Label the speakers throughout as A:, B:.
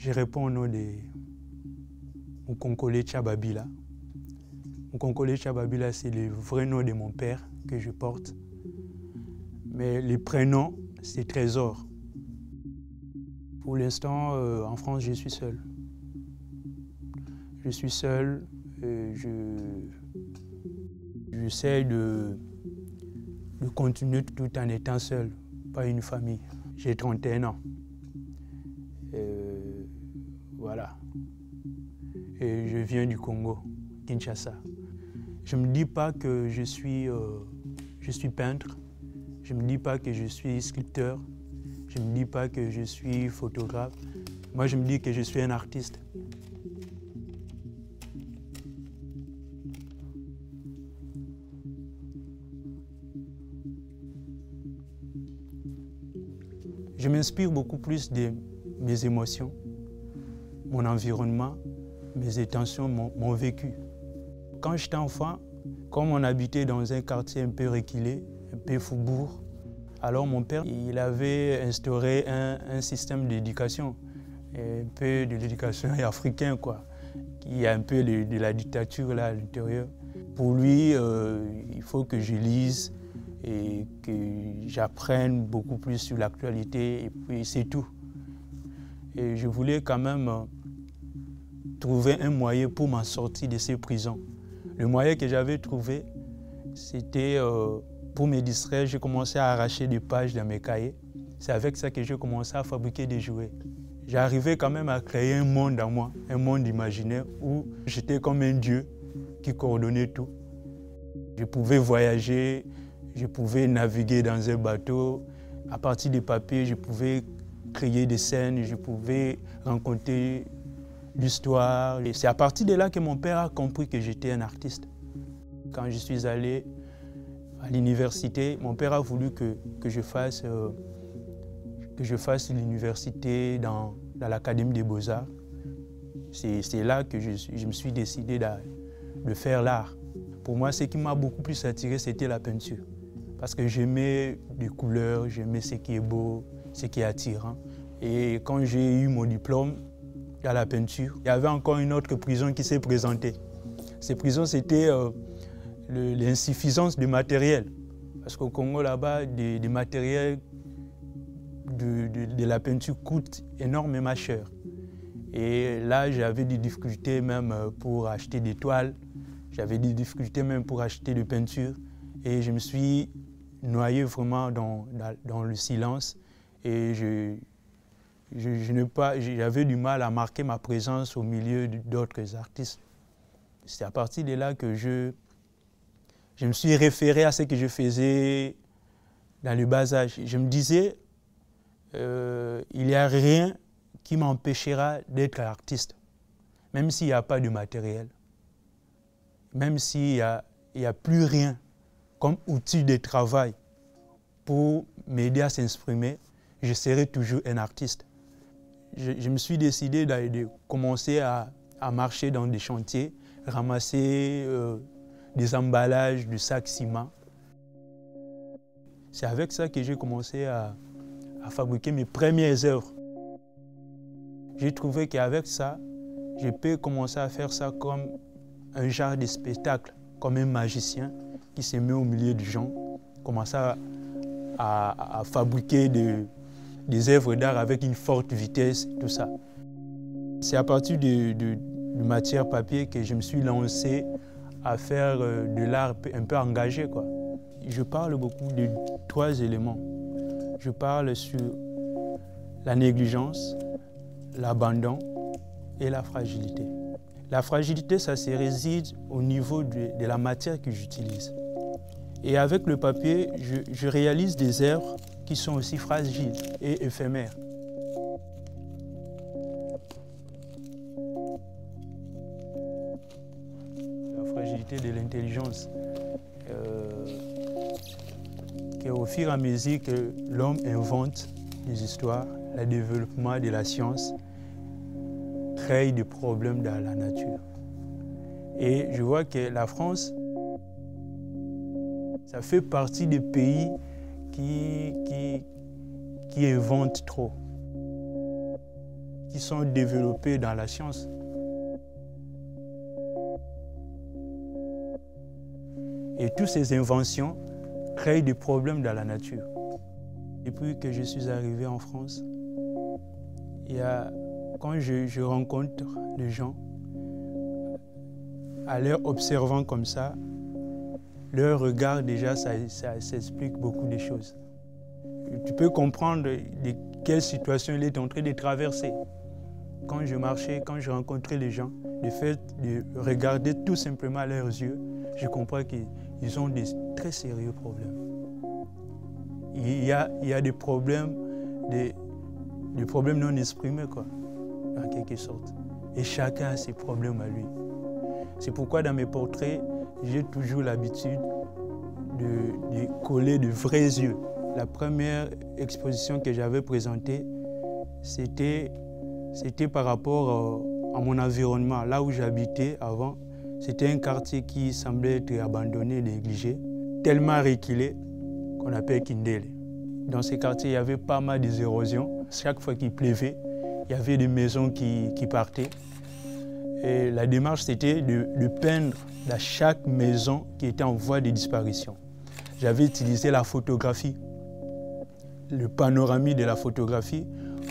A: Je réponds au nom de Mukonkole Tchababila. Mukonkole Tchababila, c'est le vrai nom de mon père que je porte. Mais le prénom, c'est Trésor. Pour l'instant, en France, je suis seul. Je suis seul. J'essaie de continuer tout en étant seul, pas une famille. J'ai 31 ans. Voilà. Et je viens du Congo, Kinshasa. Je ne me dis pas que je suis peintre. Je ne me dis pas que je suis sculpteur. Je ne me dis pas que je suis photographe. Moi, je me dis que je suis un artiste. Je m'inspire beaucoup plus de mes émotions, mon environnement, mes intentions, mon vécu. Quand j'étais enfant, comme on habitait dans un quartier un peu reculé, un peu faubourg, alors mon père il avait instauré un système d'éducation, un peu de l'éducation africaine, quoi. Il y a un peu de la dictature là à l'intérieur. Pour lui, il faut que je lise et que j'apprenne beaucoup plus sur l'actualité, et puis c'est tout. Et je voulais quand même trouver un moyen pour m'en sortir de ces prisons. Le moyen que j'avais trouvé, c'était pour me distraire, j'ai commencé à arracher des pages dans mes cahiers. C'est avec ça que j'ai commencé à fabriquer des jouets. J'arrivais quand même à créer un monde en moi, un monde imaginaire où j'étais comme un dieu qui coordonnait tout. Je pouvais voyager, je pouvais naviguer dans un bateau. À partir des papiers, je pouvais créer des scènes, je pouvais raconter l'histoire. Et c'est à partir de là que mon père a compris que j'étais un artiste. Quand je suis allé à l'université, mon père a voulu que je fasse l'université dans l'Académie des Beaux-Arts. C'est là que je me suis décidé de faire l'art. Pour moi, ce qui m'a beaucoup plus attiré, c'était la peinture. Parce que j'aimais les couleurs, j'aimais ce qui est beau, ce qui est attirant. Et quand j'ai eu mon diplôme à la peinture, il y avait encore une autre prison qui s'est présentée. Cette prison, c'était l'insuffisance de matériel. Parce qu'au Congo, là-bas, des matériels de la peinture coûtent énormément cher. Et là, j'avais des difficultés même pour acheter des toiles. J'avais des difficultés même pour acheter de peinture. Et je me suis noyé vraiment dans le silence. Et j'avais du mal à marquer ma présence au milieu d'autres artistes. C'est à partir de là que je me suis référé à ce que je faisais dans le bas âge. Je me disais, il n'y a rien qui m'empêchera d'être artiste, même s'il n'y a pas de matériel, même s'il n'y a plus rien comme outil de travail pour m'aider à s'exprimer, je serai toujours un artiste. Je me suis décidé de commencer à marcher dans des chantiers, ramasser des emballages de sacs ciment. C'est avec ça que j'ai commencé à fabriquer mes premières œuvres. J'ai trouvé qu'avec ça, je peux commencer à faire ça comme un genre de spectacle, comme un magicien qui se met au milieu des gens, commencer à fabriquer des œuvres d'art avec une forte vitesse, tout ça. C'est à partir de matière papier que je me suis lancé à faire de l'art un peu engagé, quoi. Je parle beaucoup de 3 éléments. Je parle sur la négligence, l'abandon et la fragilité. La fragilité, ça se réside au niveau de la matière que j'utilise. Et avec le papier, je réalise des œuvres qui sont aussi fragiles et éphémères. La fragilité de l'intelligence. Qu'au fur et à mesure que l'homme invente des histoires, le développement de la science crée des problèmes dans la nature. Et je vois que la France, ça fait partie des pays qui inventent trop, qui sont développées dans la science. Et toutes ces inventions créent des problèmes dans la nature. Depuis que je suis arrivé en France, quand je rencontre les gens, à leur observant comme ça, leur regard déjà, ça s'explique beaucoup de choses. Tu peux comprendre de quelle situation il est en train de traverser. Quand je marchais, quand je rencontrais les gens, le fait de regarder tout simplement à leurs yeux, je comprends qu'ils ont des très sérieux problèmes. Il y a des problèmes non exprimés, quoi, en quelque sorte. Et chacun a ses problèmes à lui. C'est pourquoi dans mes portraits, j'ai toujours l'habitude de coller de vrais yeux. La première exposition que j'avais présentée, c'était par rapport à mon environnement. Là où j'habitais avant, c'était un quartier qui semblait être abandonné, négligé, tellement reculé qu'on appelle Kindele. Dans ces quartiers, il y avait pas mal d'érosions. Chaque fois qu'il pleuvait, il y avait des maisons qui partaient. Et la démarche, c'était de peindre dans chaque maison qui était en voie de disparition. J'avais utilisé la photographie, le panorama de la photographie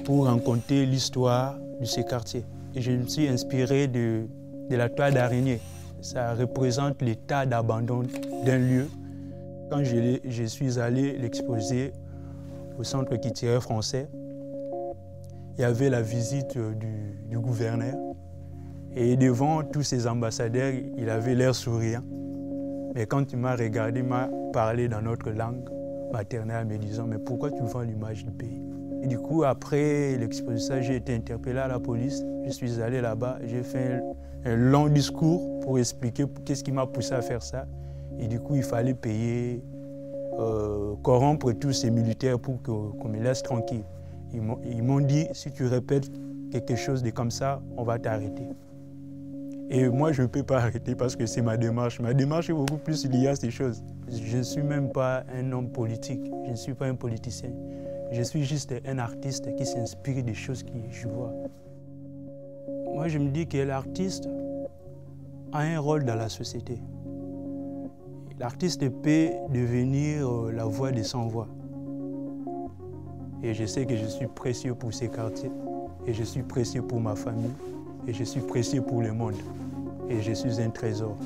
A: pour raconter l'histoire de ces quartiers. Et je me suis inspiré de la toile d'araignée. Ça représente l'état d'abandon d'un lieu. Quand je suis allé l'exposer au Centre culturel français, il y avait la visite du gouverneur. Et devant tous ces ambassadeurs, il avait l'air souriant. Mais quand il m'a regardé, il m'a parlé dans notre langue maternelle, me disant « Mais pourquoi tu vends l'image du pays ?» Et du coup, après l'exposition, j'ai été interpellé à la police. Je suis allé là-bas, j'ai fait un long discours pour expliquer qu'est-ce qui m'a poussé à faire ça. Et du coup, il fallait payer, corrompre tous ces militaires pour qu'on me laisse tranquille. Ils m'ont dit « Si tu répètes quelque chose de comme ça, on va t'arrêter. » Et moi, je ne peux pas arrêter parce que c'est ma démarche. Ma démarche est beaucoup plus liée à ces choses. Je ne suis même pas un homme politique, je ne suis pas un politicien. Je suis juste un artiste qui s'inspire des choses que je vois. Moi, je me dis que l'artiste a un rôle dans la société. L'artiste peut devenir la voix des sans-voix. Et je sais que je suis précieux pour ces quartiers, et je suis précieux pour ma famille, et je suis précieux pour le monde. Et je suis un trésor.